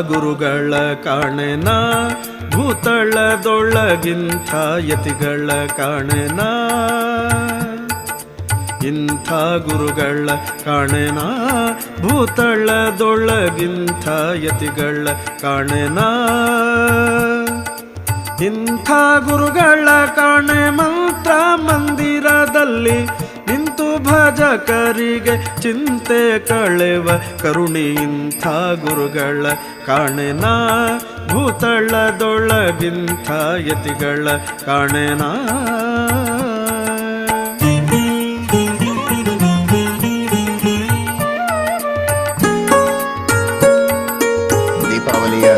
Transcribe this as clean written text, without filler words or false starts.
ಗುರುಗಳ ಕಾಣೆನ, ಭೂತಳದೊಳಗಿಂಥ ಯತಿಗಳ ಕಾಣೆನ. ಇಂಥ ಗುರುಗಳ ಕಾಣೆನ, ಭೂತಳದೊಳಗಿಂಥ ಯತಿಗಳ ಕಾಣೆನ. ಇಂಥ ಗುರುಗಳ ಕಾಣೆ ಮಂತ್ರ ಮಂದಿರದಲ್ಲಿ ನಿಂತು ಭಜಕರಿಗೆ ಚಿಂತೆ ಕಳೆವ ಕರುಣಿ. ಇಂಥ ಗುರುಗಳ ಕಾಣೆನ, ಭೂತಳದೊಳಗಿಂಥ ಯತಿಗಳ ಕಾಣೆನ. ದೀಪಾವಳಿಯ